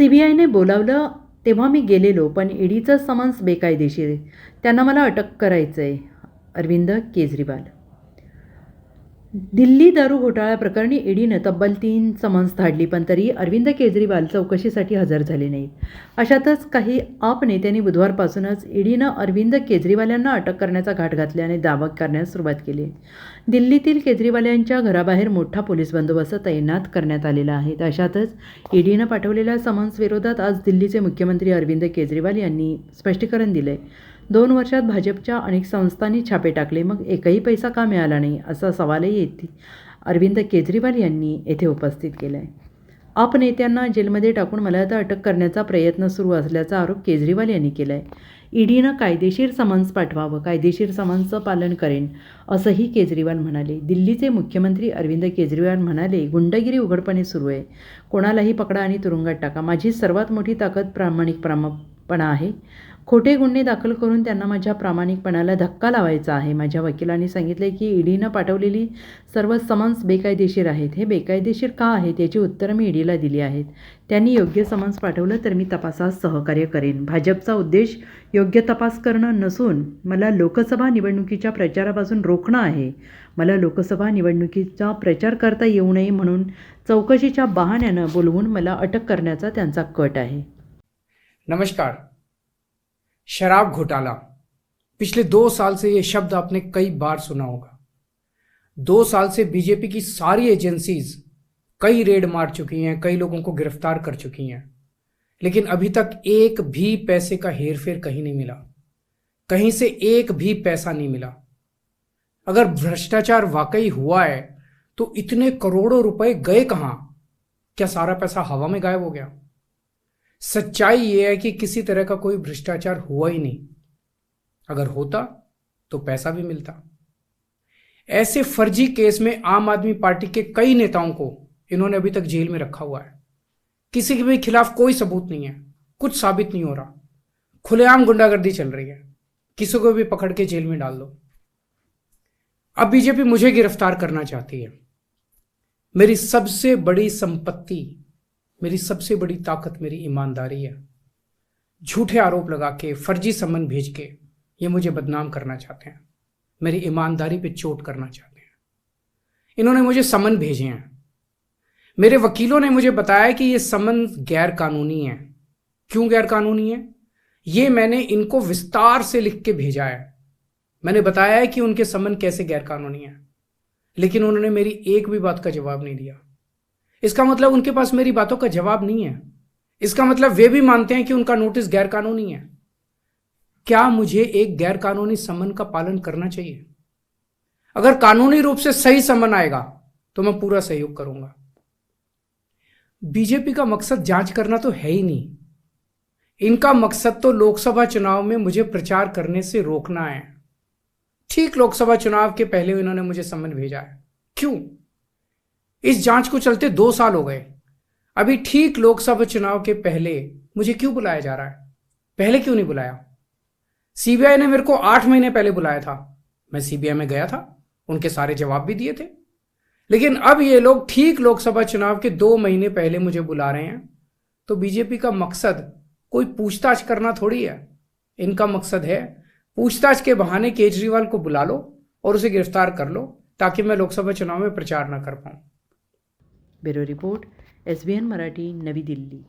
सीबीआयने बोलावलं तेव्हा मी गेलेलो, पण ईडीचं समन्स बेकायदेशीर. त्यांना मला अटक करायचंय. अरविंद केजरीवाल. दिल्ली दारू घोटाळा प्रकरणी ईडीनं तब्बल 3 समन्स धाडली, पण तरी अरविंद केजरीवाल चौकशीसाठी हजर झाले नाहीत. अशातच काही आप नेत्यांनी बुधवारपासूनच ईडीनं अरविंद केजरीवाल यांना अटक करण्याचा घाट घातल्याने दावा करण्यास सुरुवात केली. दिल्लीतील केजरीवाल यांच्या घराबाहेर मोठा पोलीस बंदोबस्त तैनात करण्यात आलेला आहे. अशातच ईडीनं पाठवलेल्या समन्स विरोधात आज दिल्लीचे मुख्यमंत्री अरविंद केजरीवाल यांनी स्पष्टीकरण दिले. 2 वर्षात भाजपच्या अनेक संस्थांनी छापे टाकले, मग एकही पैसा का मिळाला नाही, असा सवालही येथे अरविंद केजरीवाल यांनी येथे उपस्थित केला आहे. आप नेत्यांना जेलमध्ये टाकून मला आता अटक करण्याचा प्रयत्न सुरू असल्याचा आरोप केजरीवाल यांनी केला आहे. ईडीनं कायदेशीर समन्स पाठवावं, कायदेशीर समन्सचं पालन करेन, असंही केजरीवाल म्हणाले. दिल्लीचे मुख्यमंत्री अरविंद केजरीवाल म्हणाले, गुंडगिरी उघडपणे सुरू आहे. कोणालाही पकडा आणि तुरुंगात टाका. माझी सर्वात मोठी ताकद प्रामाणिकपणा आहे. खोटे गुन्हे दाखल करून त्यांना माझ्या प्रामाणिकपणाला धक्का लावायचा आहे. माझ्या वकिलांनी सांगितले की ईडीनं पाठवलेली सर्व समन्स बेकायदेशीर आहेत. हे बेकायदेशीर का आहेत याची उत्तरं मी ईडीला दिली आहेत. त्यांनी योग्य समन्स पाठवलं तर मी तपासास सहकार्य करेन. भाजपचा उद्देश योग्य तपास करणं नसून मला लोकसभा निवडणुकीच्या प्रचारापासून रोखणं आहे. मला लोकसभा निवडणुकीचा प्रचार करता येऊ नये म्हणून चौकशीच्या बहाण्यानं बोलवून मला अटक करण्याचा त्यांचा कट आहे. नमस्कार। शराब घोटाला, पिछले 2 साल से ये शब्द आपने कई बार सुना होगा। 2 साल से बीजेपी की सारी एजेंसीज कई रेड मार चुकी हैं, कई लोगों को गिरफ्तार कर चुकी हैं, लेकिन अभी तक एक भी पैसे का हेरफेर कहीं नहीं मिला, कहीं से एक भी पैसा नहीं मिला। अगर भ्रष्टाचार वाकई हुआ है तो इतने करोड़ों रुपए गए कहां? क्या सारा पैसा हवा में गायब हो गया? सच्चाई यह है कि किसी तरह का कोई भ्रष्टाचार हुआ ही नहीं। अगर होता तो पैसा भी मिलता। ऐसे फर्जी केस में आम आदमी पार्टी के कई नेताओं को इन्होंने अभी तक जेल में रखा हुआ है। किसी के भी खिलाफ कोई सबूत नहीं है, कुछ साबित नहीं हो रहा, खुलेआम गुंडागर्दी चल रही है, किसी को भी पकड़ के जेल में डाल दो। अब बीजेपी मुझे गिरफ्तार करना चाहती है। मेरी सबसे बड़ी संपत्ति, मेरी सबसे बड़ी ताकत मेरी ईमानदारी है। झूठे आरोप लगा के, फर्जी समन भेज के ये मुझे बदनाम करना चाहते हैं, मेरी ईमानदारी पे चोट करना चाहते हैं। इन्होंने मुझे समन भेजे हैं। मेरे वकीलों ने मुझे बताया कि ये समन गैर कानूनी है। क्यों गैर कानूनी है? ये मैंने इनको विस्तार से लिख के भेजा है। मैंने बताया है कि उनके समन कैसे गैर कानूनी है, लेकिन उन्होंने मेरी एक भी बात का जवाब नहीं दिया। इसका मतलब उनके पास मेरी बातों का जवाब नहीं है। इसका मतलब वे भी मानते हैं कि उनका नोटिस गैर कानूनी है। क्या मुझे एक गैर कानूनी समन का पालन करना चाहिए? अगर कानूनी रूप से सही समन आएगा तो मैं पूरा सहयोग करूंगा। बीजेपी का मकसद जांच करना तो है ही नहीं। इनका मकसद तो लोकसभा चुनाव में मुझे प्रचार करने से रोकना है। ठीक लोकसभा चुनाव के पहले इन्होंने मुझे समन भेजा है। क्यों? इस जांच को चलते 2 साल हो गए, अभी ठीक लोकसभा चुनाव के पहले मुझे क्यों बुलाया जा रहा है? पहले क्यों नहीं बुलाया? सीबीआई ने मेरे को 8 महीने पहले बुलाया था, मैं सीबीआई में गया था, उनके सारे जवाब भी दिए थे। लेकिन अब ये लोग ठीक लोकसभा चुनाव के 2 महीने पहले मुझे बुला रहे हैं। तो बीजेपी का मकसद कोई पूछताछ करना थोड़ी है। इनका मकसद है पूछताछ के बहाने केजरीवाल को बुला लो और उसे गिरफ्तार कर लो, ताकि मैं लोकसभा चुनाव में प्रचार न कर पाऊं। ब्युरो रिपोर्ट, SBN मराठी, नवी दिल्ली.